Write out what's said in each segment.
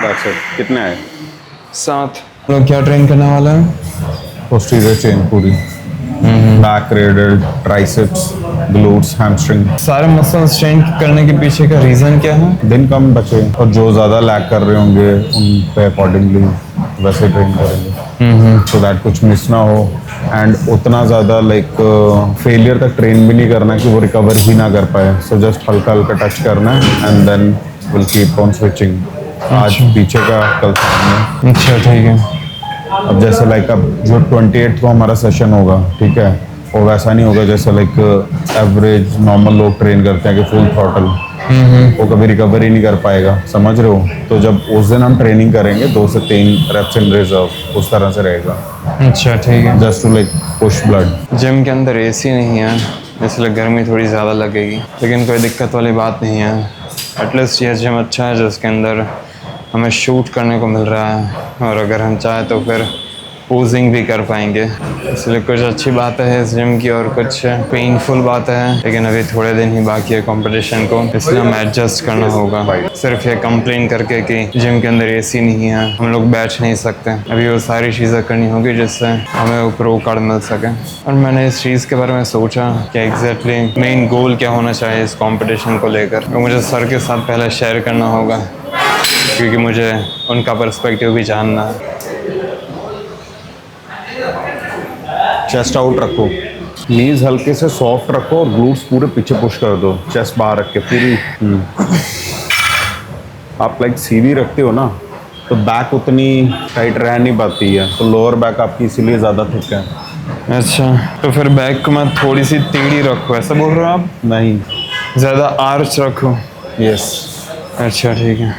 That's it. कितने आए? 7 लोग क्या ट्रेन करने वाला है? पोस्टीरियर चेन पूरी, back radial, triceps, glutes, hamstring. सारे मसल्स ट्रेन करने के पीछे का रीज़न क्या है? दिन कम बचे और जो ज़्यादा लैग कर रहे होंगे उन पे अकॉर्डिंगली वैसे ट्रेन करेंगे, सो दैट कुछ मिस ना हो। एंड उतना ज़्यादा लाइक फेलियर तक ट्रेन भी नहीं करना कि वो रिकवर ही ना कर पाए। सो जस्ट हल्का हल्का टच करना है and then will keep on switching. आज पीछे का, कल सामने। अच्छा ठीक है। अब जैसे लाइक अब जो 28 को हमारा सेशन होगा, ठीक है, और वैसा नहीं होगा जैसे लाइक एवरेज नॉर्मल लोग ट्रेन करते हैं कि फुल थ्रॉटल, वो कभी रिकवर ही नहीं कर पाएगा, समझ रहे हो? तो जब उस दिन हम ट्रेनिंग करेंगे 2 से 3 रेप्स इन रिजर्व, उस तरह से रहेगा। अच्छा ठीक है। Just to like push blood. Gym के अंदर एसी नहीं है इसलिए गर्मी थोड़ी ज़्यादा लगेगी, लेकिन कोई दिक्कत वाली बात नहीं है। एटलीस्ट ये जिम अच्छा है जिसके अंदर हमें शूट करने को मिल रहा है और अगर हम चाहें तो फिर पोजिंग भी कर पाएंगे, इसलिए कुछ अच्छी बात है इस जिम की और कुछ पेनफुल बात है। लेकिन अभी थोड़े दिन ही बाकी है कंपटीशन को, इसलिए हमें एडजस्ट करना होगा। सिर्फ ये कंप्लेन करके कि जिम के अंदर एसी नहीं है, हम लोग बैठ नहीं सकते, अभी वो सारी चीज़ें करनी होगी जिससे हमें वो प्रो कार्ड मिल सके। और मैंने इस चीज़ के बारे में सोचा कि एग्जैक्टली मेन गोल क्या होना चाहिए इस कॉम्पिटिशन को लेकर, तो मुझे सर के साथ पहले शेयर करना होगा क्योंकि मुझे उनका पर्सपेक्टिव भी जानना है। चेस्ट आउट रखो, नीज हल्के से सॉफ्ट रखो और ग्लूट्स पूरे पीछे पुश कर दो, चेस्ट बाहर रख के पूरी। आप लाइक सीधी रखते हो ना तो बैक उतनी टाइट रह नहीं पाती है, तो लोअर बैक आपकी इसीलिए ज़्यादा थिक है। अच्छा, तो फिर बैक को मैं थोड़ी सी टेढ़ी रखूँ, ऐसा बोल रहे हो आप? नहीं, ज़्यादा आर्च रखूँ? यस। अच्छा ठीक है।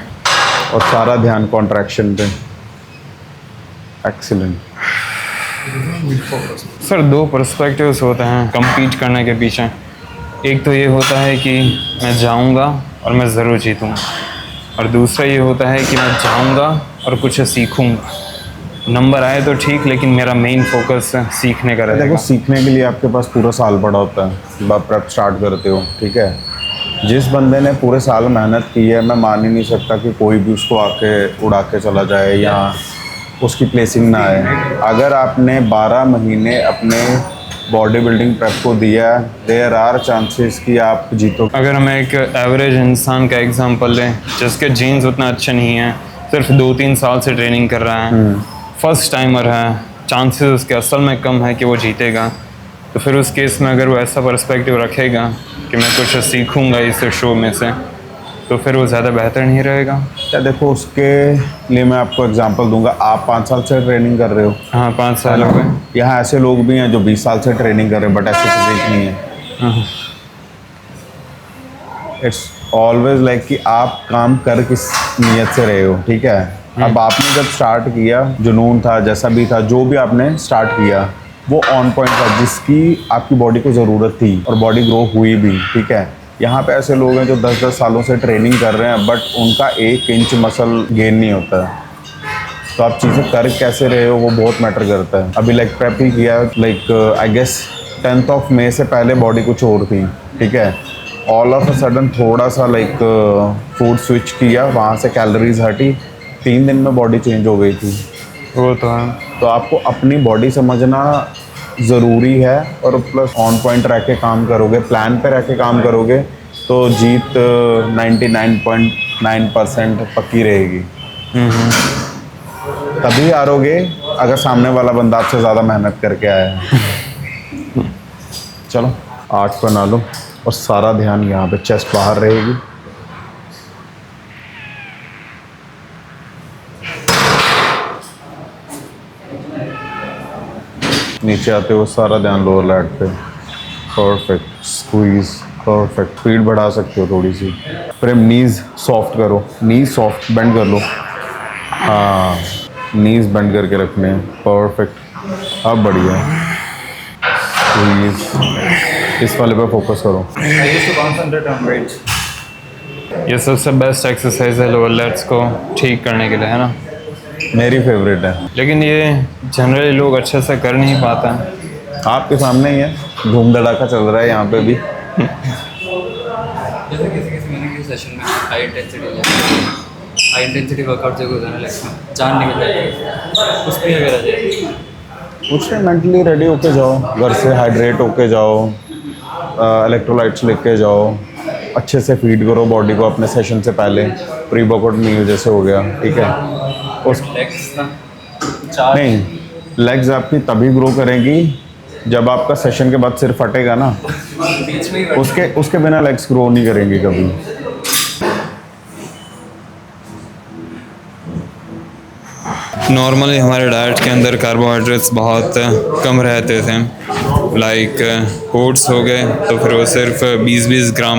और सारा ध्यान कॉन्ट्रैक्शन पे। एक्सीलेंट। सर 2 पर्सपेक्टिव्स होते हैं compete करने के पीछे। एक तो ये होता है कि मैं जाऊंगा और मैं ज़रूर जीतूंगा, और दूसरा ये होता है कि मैं जाऊंगा और कुछ सीखूंगा। नंबर आए तो ठीक, लेकिन मेरा मेन फोकस सीखने का रहेगा। देखो, सीखने के लिए आपके पास पूरा साल पड़ा होता है जब आप प्रेप स्टार्ट करते हो, ठीक है। जिस बंदे ने पूरे साल मेहनत की है, मैं मान ही नहीं सकता कि कोई भी उसको आके उड़ा के चला जाए या उसकी प्लेसिंग ना आए। अगर आपने 12 महीने अपने बॉडी बिल्डिंग प्रेप को दिया, देयर आर चांसेस कि आप जीतो। अगर हम एक एवरेज इंसान का एग्जांपल लें जिसके जीन्स उतना अच्छे नहीं हैं, सिर्फ 2-3 साल से ट्रेनिंग कर रहा है, फर्स्ट टाइमर है, चांसेस उसके असल में कम है कि वो जीतेगा। तो फिर उस केस में अगर वो ऐसा पर्सपेक्टिव रखेगा कि मैं कुछ सीखूंगा इस शो में से, तो फिर वो ज़्यादा बेहतर नहीं रहेगा। क्या देखो, उसके लिए मैं आपको एग्जांपल दूंगा। आप 5 साल से ट्रेनिंग कर रहे हो। हाँ, 5 साल हो गए। यहाँ ऐसे लोग भी हैं जो 20 साल से ट्रेनिंग कर रहे हैं बट ऐसे फिजिक नहीं है। इट्स ऑलवेज लाइक कि आप काम कर किस नीयत से रहे हो, ठीक है। अब आपने जब स्टार्ट किया, जुनून था, जैसा भी था, जो भी आपने स्टार्ट किया वो ऑन पॉइंट था, जिसकी आपकी बॉडी को ज़रूरत थी और बॉडी ग्रो हुई भी, ठीक है। यहाँ पे ऐसे लोग हैं जो 10-10 सालों से ट्रेनिंग कर रहे हैं बट उनका 1 इंच मसल गेन नहीं होता है। तो आप चीज़ें कर कैसे रहे हो वो बहुत मैटर करता है। अभी लाइक प्रेप ही किया, लाइक आई गेस 10 मई से पहले बॉडी कुछ और थी, ठीक है। ऑल ऑफ अ सडन थोड़ा सा लाइक फूड स्विच किया, वहाँ से कैलोरीज हटी, 3 दिन में बॉडी चेंज हो गई थी। वो तो है। तो आपको अपनी बॉडी समझना ज़रूरी है और प्लस ऑन पॉइंट रह के काम करोगे, प्लान पे रह के काम करोगे तो जीत 99.9% पक्की रहेगी। तभी हारोगे अगर सामने वाला बंदा आपसे ज़्यादा मेहनत करके आया है। चलो 8 बना लो और सारा ध्यान यहाँ पे, चेस्ट बाहर रहेगी। नीचे आते हो सारा ध्यान लोअर लैट पे। Perfect squeeze, perfect. स्पीड बढ़ा सकते हो थोड़ी सी। प्रेम नीज सॉफ्ट करो, नीज सॉफ्ट बेंड कर लो। हाँ, नीज बेंड करके रखने हैं। परफेक्ट, अब बढ़िया। स्क्वीज, इस वाले पे फोकस करो। ये सबसे बेस्ट एक्सरसाइज है लोअर लैट्स को ठीक करने के लिए, है ना। मेरी फेवरेट है, लेकिन ये जनरली लोग अच्छे से कर नहीं पाते हैं। आपके सामने ही है, धूम धड़ाका चल रहा है यहाँ पे भी। जैसे किसी मैंने किसी सेशन में हाई इंटेंसिटी वर्कआउट जो होता है ना, लाइक जान निकल जाती है, उस पर अगर आ जाए कुछ नहीं, मेंटली रेडी होके जाओ, घर से हाइड्रेट होके जाओ, इलेक्ट्रोलाइट्स लेके जाओ, अच्छे से फीड करो बॉडी को अपने सेशन से पहले, प्री वर्कआउट मील जैसे हो गया, ठीक है। उस लेग्स ना 4 नहीं, लेग्स आपकी तभी ग्रो करेंगी जब आपका सेशन के बाद सिर फटेगा ना, बीच में ही उसके बिना लेग्स ग्रो नहीं करेंगी कभी। नॉर्मली हमारे डाइट के अंदर कार्बोहाइड्रेट्स बहुत कम रहते थे, लाइक ओट्स हो गए तो फिर वो सिर्फ 20-20 ग्राम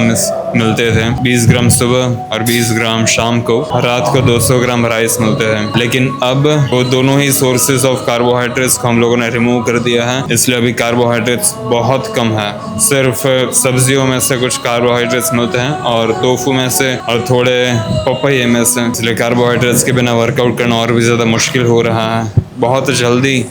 मिलते थे, 20 ग्राम सुबह और 20 ग्राम शाम को, रात को 200 ग्राम राइस मिलते थे। लेकिन अब वो दोनों ही सोर्सेज ऑफ कार्बोहाइड्रेट्स को हम लोगों ने रिमूव कर दिया है, इसलिए अभी कार्बोहाइड्रेट्स बहुत कम है। सिर्फ सब्जियों में से कुछ कार्बोहाइड्रेट्स मिलते हैं और टोफू में से और थोड़े पपैये में से, इसलिए कार्बोहाइड्रेट्स के बिना वर्कआउट करना और भी ज़्यादा मुश्किल हो रहा है। बहुत जल्दी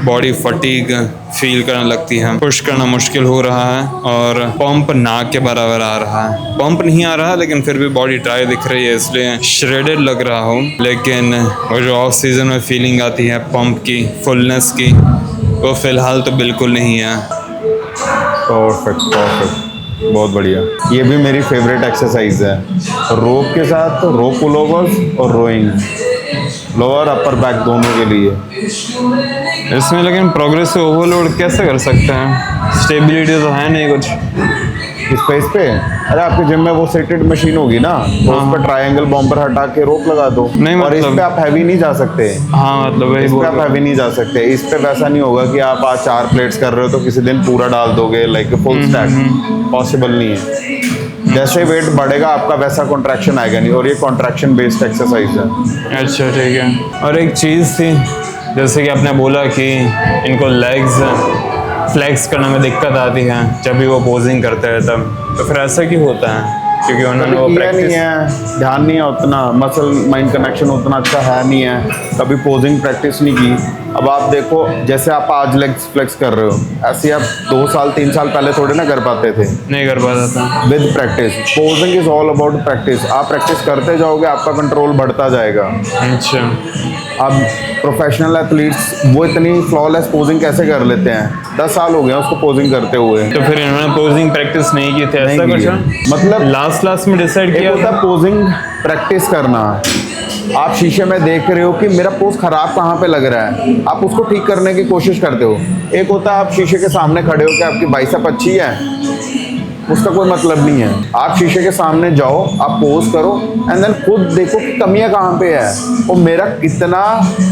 बॉडी फटीग फील करने लगती है, पुश करना मुश्किल हो रहा है और पंप ना के बराबर आ रहा है। पंप नहीं आ रहा लेकिन फिर भी बॉडी ड्राई दिख रही है, इसलिए श्रेडेड लग रहा हूँ। लेकिन वो जो ऑफ सीजन में फीलिंग आती है पंप की, फुलनेस की, वो फ़िलहाल तो बिल्कुल नहीं है। परफेक्ट, बहुत बढ़िया। ये भी मेरी फेवरेट एक्सरसाइज है, रोप के साथ रोप पुलोवर्स और रोइंग, लोअर अपर बैक दोनों के लिए। इसमें लेकिन प्रोग्रेसिव ओवरलोड कैसे कर सकते हैं? स्टेबिलिटी तो है नहीं कुछ इस पे अरे आपके जिम में वो सेटेड मशीन होगी ना, तो उस पर ट्रायंगल बॉम्बर हटा के रोप लगा दो। नहीं, और इस मतलब- पे आप हैवी नहीं जा सकते। हाँ, मतलब वही इस बोल पे आप हैवी नहीं जा सकते। इस पे वैसा नहीं होगा कि आप आज 4 प्लेट्स कर रहे हो तो किसी दिन पूरा डाल दोगे, लाइक फुल स्टैक, पॉसिबल नहीं है। जैसे वेट बढ़ेगा आपका वैसा कॉन्ट्रैक्शन आएगा नहीं, और ये कॉन्ट्रैक्शन बेस्ड एक्सरसाइज है। अच्छा, ठीक है। और एक चीज़ थी, जैसे कि आपने बोला कि इनको लेग्स फ्लेक्स करने में दिक्कत आती है जब भी वो पोजिंग करते हैं तब, तो फिर ऐसा क्यों होता है? क्योंकि उन्होंने वो किया प्रैक्टिस नहीं है, ध्यान नहीं है उतना, मसल माइंड कनेक्शन उतना अच्छा है नहीं है, कभी पोजिंग प्रैक्टिस नहीं की। अब आप देखो, जैसे आप आज लेग्स फ्लेक्स कर रहे हो, ऐसे आप 2 साल 3 साल पहले थोड़े ना कर पाते थे। नहीं कर पाता था। With practice, posing is all about practice. आप प्रैक्टिस करते जाओगे, आपका कंट्रोल बढ़ता जाएगा। अच्छा, अब प्रोफेशनल एथलीट्स वो इतनी फ्लॉलेस पोजिंग कैसे कर लेते हैं? 10 साल हो गए उसको पोजिंग करते हुए। तो फिर इन्होंने पोजिंग प्रैक्टिस नहीं की थी, ऐसा नहीं कुछ की है। है? मतलब लास्ट में डिसाइड एक किया होता था। है पोजिंग प्रैक्टिस करना, आप शीशे में देख रहे हो कि मेरा पोज खराब कहाँ पे लग रहा है, आप उसको ठीक करने की कोशिश करते हो। एक होता है आप शीशे के सामने खड़े हो कि आपकी बाइसेप अच्छी है, उसका कोई मतलब नहीं है। आप शीशे के सामने जाओ, आप पोज करो एंड देन खुद देखो कि कमियां कहाँ पे है, और मेरा कितना,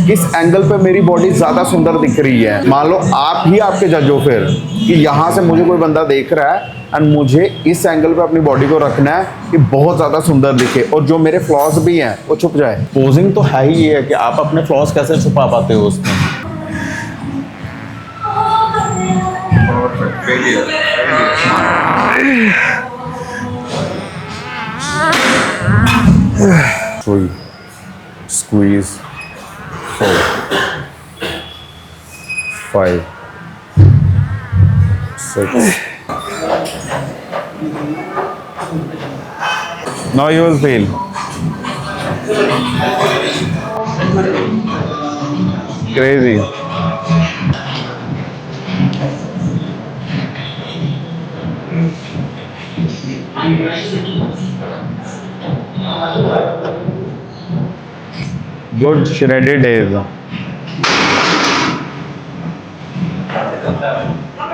किस एंगल पे मेरी बॉडी ज़्यादा सुंदर दिख रही है। मान लो आप ही आपके जज हो फिर कि यहाँ से मुझे कोई बंदा देख रहा है एंड मुझे इस एंगल पे अपनी बॉडी को रखना है कि बहुत ज़्यादा सुंदर दिखे और जो मेरे फ्लॉज भी हैं वो छुप जाए। पोजिंग तो है ही ये है कि आप अपने फ्लॉज कैसे छुपा पाते हो उसमें। Three, squeeze, 4, 5, 6. Now you will feel. Crazy. Good shredded days.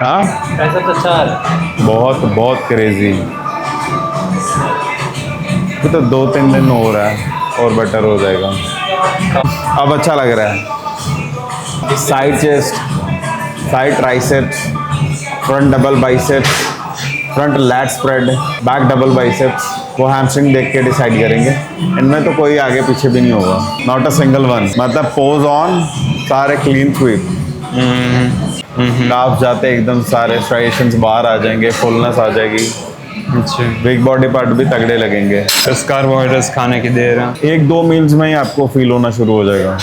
हाँ, ऐसा तो अच्छा है। बहुत क्रेजी। तो 2-3 दिन हो रहा है और बेटर हो जाएगा। अब अच्छा लग रहा है। Side chest, side triceps, front double biceps, front lat spread, back double biceps, वो हैमस्ट्रिंग देख के डिसाइड करेंगे। इनमें तो कोई आगे पीछे भी नहीं होगा, नॉट अ सिंगल वन। मतलब पोज ऑन, सारे क्लीन स्वीप, काफ जाते एकदम सारे स्ट्राइएशंस बाहर आ जाएंगे, फुलनेस आ जाएगी, अच्छा, बिग बॉडी पार्ट भी तगड़े लगेंगे। बस कार्बोहाइड्रेट्स खाने की देर है। 1-2 मील्स में ही आपको फील होना शुरू हो जाएगा,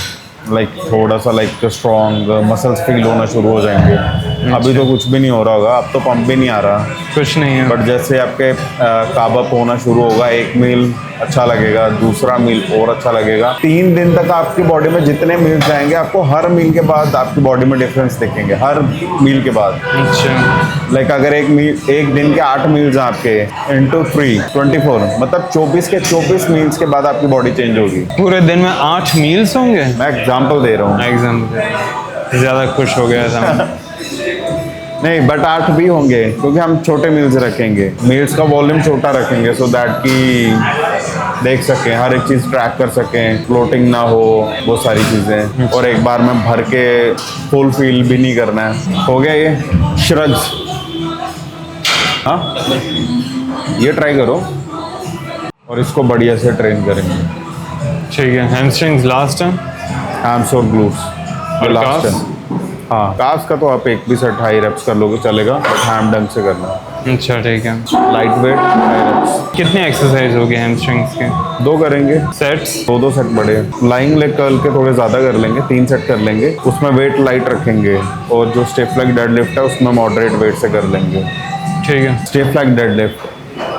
लाइक थोड़ा सा लाइक स्ट्रॉन्ग मसल्स फील होना शुरू हो जाएंगे। अभी तो कुछ भी नहीं हो रहा होगा, अब तो पंप भी नहीं आ रहा, कुछ नहीं है। बट जैसे आपके काब अप होना शुरू होगा, एक मील अच्छा लगेगा, दूसरा मील और अच्छा लगेगा। 3 दिन तक आपकी बॉडी में जितने मील जाएंगे, आपको हर मील के बाद आपकी बॉडी में डिफरेंस दिखेंगे, हर मील के बाद। अच्छा, लाइक अगर एक दिन के 8 मील्स हैं आपके इंटू 3 24, मतलब 24 के 24 मील्स के बाद आपकी बॉडी चेंज होगी। पूरे दिन में 8 मील्स होंगे? मैं एग्जांपल दे रहा हूँ। एग्जाम ज़्यादा खुश हो गया था। नहीं, बट 8 भी होंगे, क्योंकि हम छोटे मील्स रखेंगे, मील्स का वॉल्यूम छोटा रखेंगे, सो दैट कि देख सकें, हर एक चीज़ ट्रैक कर सकें, फ्लोटिंग ना हो, वो सारी चीज़ें। और एक बार में भर के फुल फील भी नहीं करना है। हो गया ये श्रग्स? हाँ, ये ट्राई करो और इसको बढ़िया से ट्रेन करेंगे। ठीक है, हैमस्ट्रिंग्स लास्ट है हैम्स और ग्लूट्स और लास्ट calves? है। हाँ, काफ्स का तो आप एक भी सेट हाई रेप्स कर लोगे चलेगा, बट हैम ढंग से करना, अच्छा ठीक है। Light weight high reps. कितने एक्सरसाइज हो गए हैमस्ट्रिंग्स के? 2 करेंगे, सेट्स? 2 सेट बड़े। लाइंग लेग कर्ल के थोड़े ज़्यादा कर लेंगे, 3 सेट कर लेंगे, उसमें वेट लाइट रखेंगे, और जो स्टिफ लेग डेडलिफ्ट है उसमें मॉडरेट वेट से कर लेंगे। ठीक है। स्टिफ लेग डेडलिफ्ट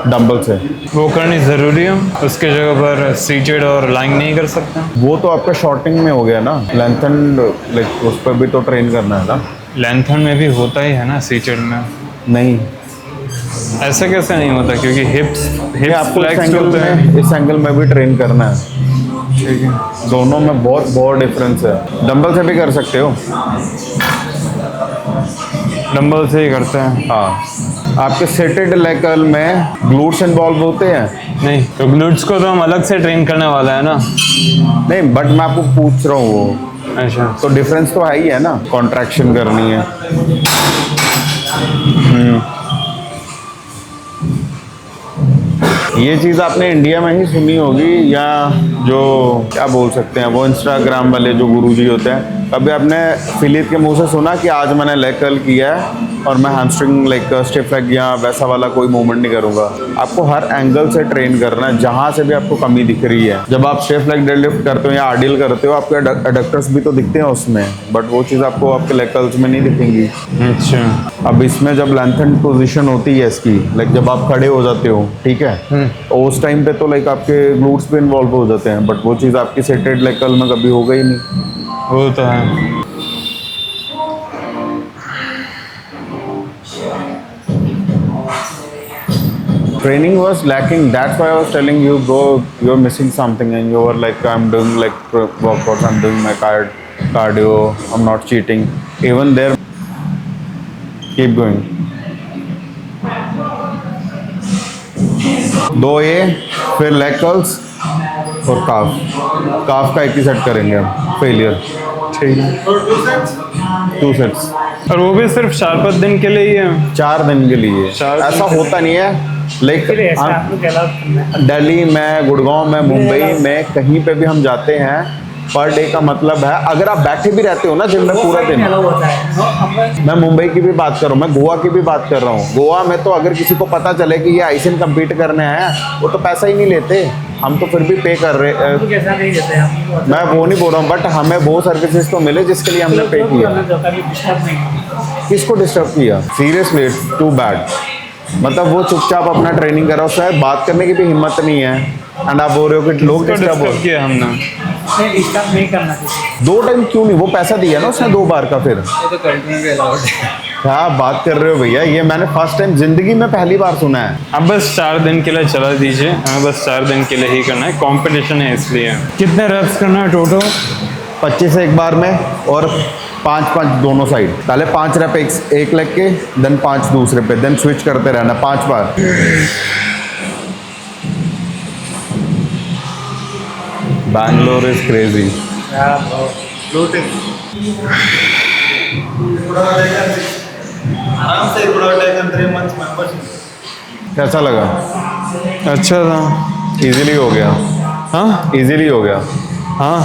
डंबल से, वो करनी ज़रूरी है, उसके जगह पर सीटेड और लाइंग नहीं कर सकते? वो तो आपका शॉर्टिंग में हो गया ना, लेंथन लाइक उस पर भी तो ट्रेन करना है ना। लेंथन में भी होता ही है ना सीटेड में? नहीं, ऐसा कैसे नहीं होता? क्योंकि हिप्स ये आपको इस फ्लेक्स एंगल होते हैं। में, इस एंगल में भी ट्रेन करना है। ठीक है। दोनों में बहुत डिफरेंस है। डंबल से भी कर सकते हो। डंबल से ही करते हैं? हाँ, आपके सेटेड लेग कर्ल में ग्लूट्स इन्वॉल्व होते हैं। नहीं, तो ग्लूट्स को तो हम अलग से ट्रेन करने वाला है ना? नहीं, बट मैं आपको पूछ रहा हूँ वो, अच्छा, तो डिफरेंस तो है ही है ना, कॉन्ट्रैक्शन करनी है। ये चीज़ आपने इंडिया में ही सुनी होगी, या जो क्या बोल सकते हैं वो इंस्टाग्राम वाले जो गुरुजी होते हैं, कभी आपने फिलिप के मुंह से सुना कि आज मैंने लेग कर्ल किया है और मैं हैमस्ट्रिंग लाइक स्टिफ लेग या वैसा वाला कोई मूवमेंट नहीं करूँगा? आपको हर एंगल से ट्रेन करना है, जहाँ से भी आपको कमी दिख रही है। जब आप स्टिफ लेग डेडलिफ्ट करते हो या आर्डियल करते हो, आपके एडक्टर्स भी तो दिखते हैं उसमें, बट वो चीज़ आपको आपके लेग कर्ल्स में नहीं दिखेंगी। अच्छा। अब इसमें जब लेंथन पोजीशन होती है इसकी, लाइक जब आप खड़े हो जाते हो, ठीक है, तो उस टाइम पे तो लाइक आपके ग्लूट्स भी इन्वॉल्व हो जाते हैं, बट वो चीज़ आपकी सेटेड लेग कर्ल में कभी होगा ही नहीं। वो तो है। Training was lacking. That's why I was telling you, bro, you're missing something, and you were like, I'm doing like workouts, I'm doing my cardio, I'm not cheating. Even there, keep going. 2 ये, फिर leg curls और काफ का एक ही set करेंगे हम, failure. ठीक है। 2 sets, और वो भी सिर्फ 4-5 दिन के लिए ही है? 4 दिन के लिए। ऐसा होता नहीं है, लाइक दिल्ली में, गुड़गांव में, मुंबई में, कहीं पे भी हम जाते हैं, पर डे का मतलब है, अगर आप बैठे भी रहते हो ना जिम में पूरा दिन। मैं मुंबई की भी बात कर रहा हूँ, मैं गोवा की भी बात कर रहा हूँ। गोवा में तो अगर किसी को पता चले कि ये आईसीएन कम्पीट करने आया, वो तो पैसा ही नहीं लेते, हम तो फिर भी पे कर रहे। मैं वो नहीं बोल रहा हूँ, बट हमें वो सर्विसेज तो मिले जिसके लिए हमने पे किया। किसको डिस्टर्ब किया? Seriously it's too bad. मतलब वो चुपचाप अपना ट्रेनिंग कर रहा है, उससे बात करने की भी हिम्मत नहीं है, एंड आप बोल रहे हो कि लोग डिस्टर्ब हो। किया हमने? नहीं करना चाहिए। 2 टाइम क्यों नहीं? वो पैसा दिया ना उसने 2 बार का, फिर ये तो कंटिन्यू के अलाउड है। क्या बात कर रहे हो भैया? ये मैंने फर्स्ट टाइम जिंदगी में पहली बार सुना है। अब बस 4 दिन के लिए चला दीजिए, हमें बस 4 दिन के लिए ही करना है, कंपटीशन है इसलिए। कितने रेप्स करना है टोटल? 25 एक बार में और 5-5 दोनों साइड। पहले 5 रेप एक लेग के, देन 5 दूसरे पे, देन स्विच करते रहना 5 बार। Bangalore is crazy. कैसा लगा? अच्छा था। इजीली हो गया? हाँ इजीली हो गया। हाँ,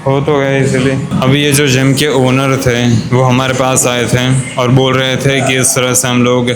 हो तो गया इसलिए। अभी ये जो जिम के ओनर थे वो हमारे पास आए थे और बोल रहे थे कि इस तरह से हम लोग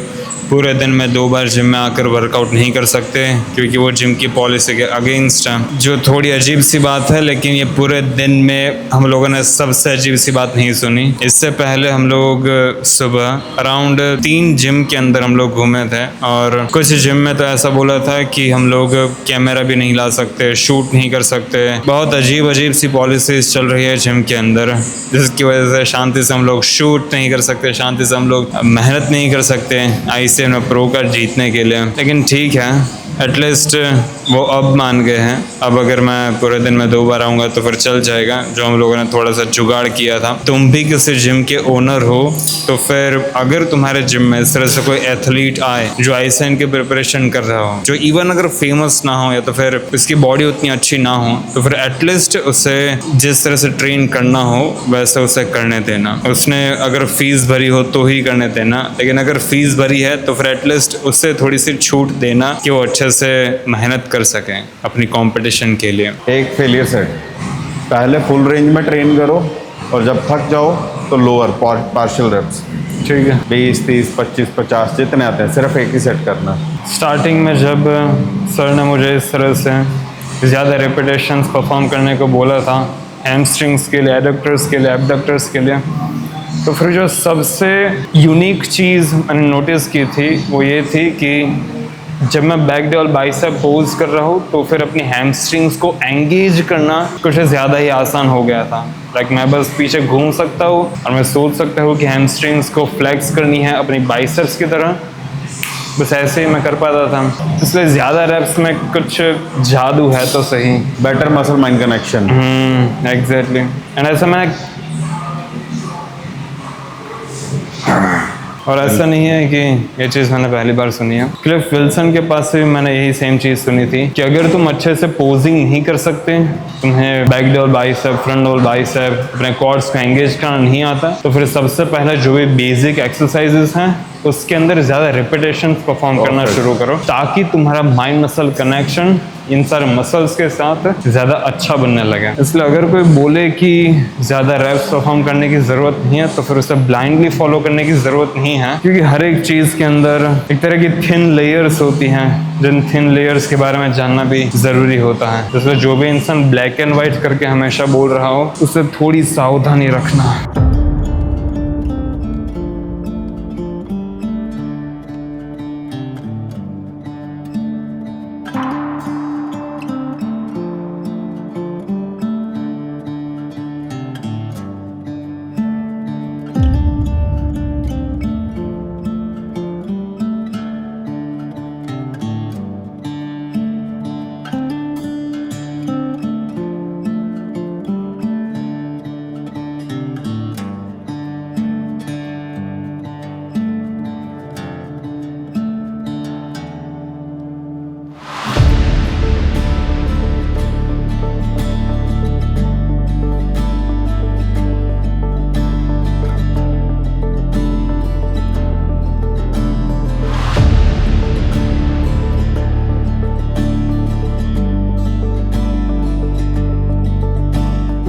पूरे दिन में 2 बार जिम में आकर वर्कआउट नहीं कर सकते, क्योंकि वो जिम की पॉलिसी के अगेंस्ट है, जो थोड़ी अजीब सी बात है। लेकिन ये पूरे दिन में हम लोगों ने सबसे अजीब सी बात नहीं सुनी। इससे पहले हम लोग सुबह अराउंड 3 जिम के अंदर हम लोग घूमे थे, और कुछ जिम में तो ऐसा बोला था कि हम लोग कैमरा भी नहीं ला सकते, शूट नहीं कर सकते। बहुत अजीब सी पॉलिसीज चल रही है जिम के अंदर, जिसकी वजह से शांति से हम लोग शूट नहीं कर सकते, शांति से हम लोग मेहनत नहीं कर सकते ICN में प्रो का जीतने के लिए। लेकिन ठीक है, एटलीस्ट वो अब मान गए हैं। अब अगर मैं पूरे दिन में 2 बार आऊँगा तो फिर चल जाएगा, जो हम लोगों ने थोड़ा सा जुगाड़ किया था। तुम भी किसी जिम के ओनर हो तो फिर अगर तुम्हारे जिम में इस तरह से कोई एथलीट आए जो ICN की प्रिपरेशन कर रहा हो, जो इवन अगर फेमस ना हो या तो फिर उसकी बॉडी उतनी अच्छी ना हो, तो फिर एटलीस्ट उसे जिस तरह से ट्रेन करना हो वैसे उसे करने देना। उसने अगर फीस भरी हो तो ही करने देना, लेकिन अगर फीस भरी है तो फिर एटलीस्ट उससे थोड़ी सी छूट देना कि वो अच्छे से मेहनत कर सकें अपनी कंपटीशन के लिए। एक फेलियर सेट, पहले फुल रेंज में ट्रेन करो और जब थक जाओ तो लोअर पार्शियल रेप्स, ठीक है। 20, 30, 25, 50 जितने आते हैं, सिर्फ एक ही सेट करना। स्टार्टिंग में जब सर ने मुझे इस तरह से ज़्यादा रेपिटेशंस परफॉर्म करने को बोला था, हैमस्ट्रिंग्स के लिए, एडक्टर्स के लिए, एबडक्टर्स के लिए, तो फिर जो सबसे यूनिक चीज़ मैंने नोटिस की थी वो ये थी कि जब मैं बैक डेल बाइसेप पोज कर रहा हूँ तो फिर अपनी हैमस्ट्रिंग्स को एंगेज करना कुछ ज़्यादा ही आसान हो गया था। लाइक मैं बस पीछे घूम सकता हूँ और मैं सोच सकता हूँ कि हैमस्ट्रिंग्स को फ्लेक्स करनी है अपनी बाइसेप्स की तरह, बस ऐसे ही मैं कर पाता था। इसलिए ज़्यादा रेप्स में कुछ जादू है तो सही। Better muscle mind connection. Exactly. And ऐसा मैं, और ऐसा नहीं है कि ये चीज़ मैंने पहली बार सुनी है, क्लिफ विल्सन के पास से भी मैंने यही सेम चीज़ सुनी थी कि अगर तुम अच्छे से पोजिंग नहीं कर सकते, तुम्हें back delt bicep, front delt bicep, अपने क्वाड्स को एंगेज करना नहीं आता, तो फिर सबसे पहले जो भी बेसिक एक्सरसाइजेस हैं उसके अंदर ज़्यादा रिपीटेशन परफॉर्म करना शुरू करो, ताकि तुम्हारा माइंड मसल कनेक्शन इन सारे मसल्स के साथ ज़्यादा अच्छा बनने लगे। इसलिए अगर कोई बोले कि ज़्यादा रेप्स परफॉर्म करने की ज़रूरत नहीं है तो फिर उसे ब्लाइंडली फॉलो करने की ज़रूरत नहीं है, क्योंकि हर एक चीज़ के अंदर एक तरह की थिन लेयर्स होती हैं, जिन थिन लेयर्स के बारे में जानना भी ज़रूरी होता है। इसलिए जो भी इंसान ब्लैक एंड वाइट करके हमेशा बोल रहा हो उससे थोड़ी सावधानी रखना।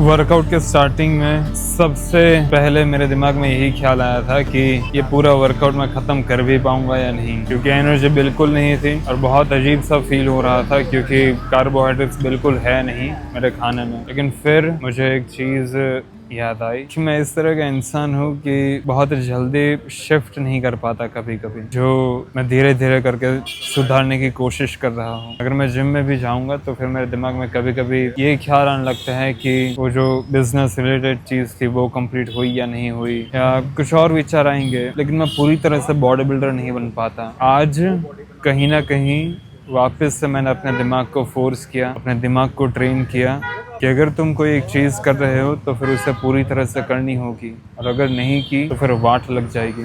वर्कआउट के स्टार्टिंग में सबसे पहले मेरे दिमाग में यही ख्याल आया था कि ये पूरा वर्कआउट मैं ख़त्म कर भी पाऊंगा या नहीं, क्योंकि एनर्जी बिल्कुल नहीं थी और बहुत अजीब सा फील हो रहा था, क्योंकि कार्बोहाइड्रेट्स बिल्कुल है नहीं मेरे खाने में। लेकिन फिर मुझे एक चीज़ याद आई कि मैं इस तरह का इंसान हूँ कि बहुत जल्दी शिफ्ट नहीं कर पाता, कभी कभी जो मैं धीरे धीरे करके सुधारने की कोशिश कर रहा हूँ। अगर मैं जिम में भी जाऊँगा तो फिर मेरे दिमाग में कभी कभी ये ख्याल आने लगता है कि वो जो बिजनेस रिलेटेड चीज़ थी वो कंप्लीट हुई या नहीं हुई, या कुछ और विचार आएंगे, लेकिन मैं पूरी तरह से बॉडी बिल्डर नहीं बन पाता। आज कहीं ना कहीं वापस से मैंने अपने दिमाग को फोर्स किया, अपने दिमाग को ट्रेन किया कि अगर तुम कोई एक चीज़ कर रहे हो तो फिर उसे पूरी तरह से करनी होगी, और अगर नहीं की तो फिर वाट लग जाएगी।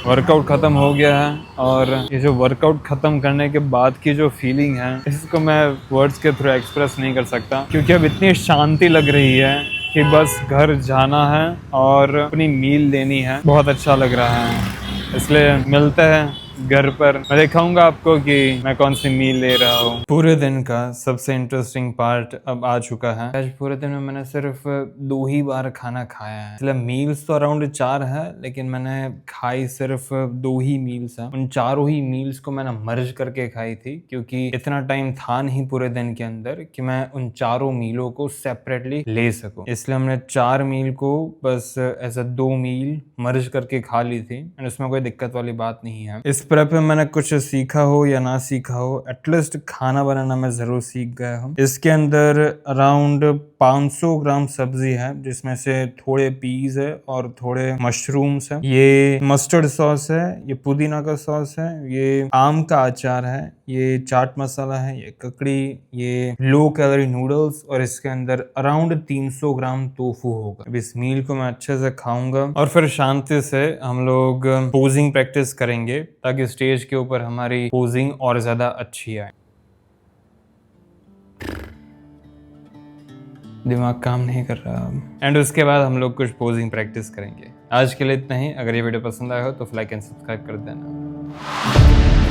वर्कआउट ख़त्म हो गया है, और ये जो वर्कआउट ख़त्म करने के बाद की जो फीलिंग है इसको मैं वर्ड्स के थ्रू एक्सप्रेस नहीं कर सकता, क्योंकि अब इतनी शांति लग रही है कि बस घर जाना है और अपनी मील लेनी है। बहुत अच्छा लग रहा है। इसलिए मिलते हैं घर पर मैं दिखाऊंगा आपको कि मैं कौन सी मील ले रहा हूँ। पूरे दिन का सबसे इंटरेस्टिंग पार्ट अब आ चुका है। आज पूरे दिन में मैंने सिर्फ 2 ही बार खाना खाया है। मतलब मील्स तो अराउंड 4 है, लेकिन मैंने खाई सिर्फ 2 ही मील्स है। उन चारों ही मील्स को मैंने मर्ज करके खाई थी, क्योंकि इतना टाइम था नहीं पूरे दिन के अंदर कि मैं उन चारों मीलों को सेपरेटली ले सकूं। इसलिए हमने 4 मील को बस ऐसा 2 मील मर्ज करके खा ली थी, एंड उसमें कोई दिक्कत वाली बात नहीं है। इस प्रेप में मैंने कुछ सीखा हो या ना सीखा हो, एटलीस्ट खाना बनाना मैं जरूर सीख गया हूँ। इसके अंदर अराउंड 500 ग्राम सब्जी है, जिसमें से थोड़े पीस है और थोड़े मशरूम्स है। ये मस्टर्ड सॉस है, ये पुदीना का सॉस है, ये आम का अचार है, ये चाट मसाला है, ये ककड़ी, ये लो कैलोरी नूडल्स, और इसके अंदर अराउंड 300 ग्राम टोफू होगा। अब इस मील को मैं अच्छे से खाऊंगा और फिर शांति से हम लोग पोजिंग प्रैक्टिस करेंगे, ताकि स्टेज के ऊपर हमारी पोजिंग और ज्यादा अच्छी आए। दिमाग काम नहीं कर रहा अब। एंड उसके बाद हम लोग कुछ पोजिंग प्रैक्टिस करेंगे। आज के लिए इतना ही। अगर ये वीडियो पसंद आया हो तो लाइक एंड सब्सक्राइब कर देना।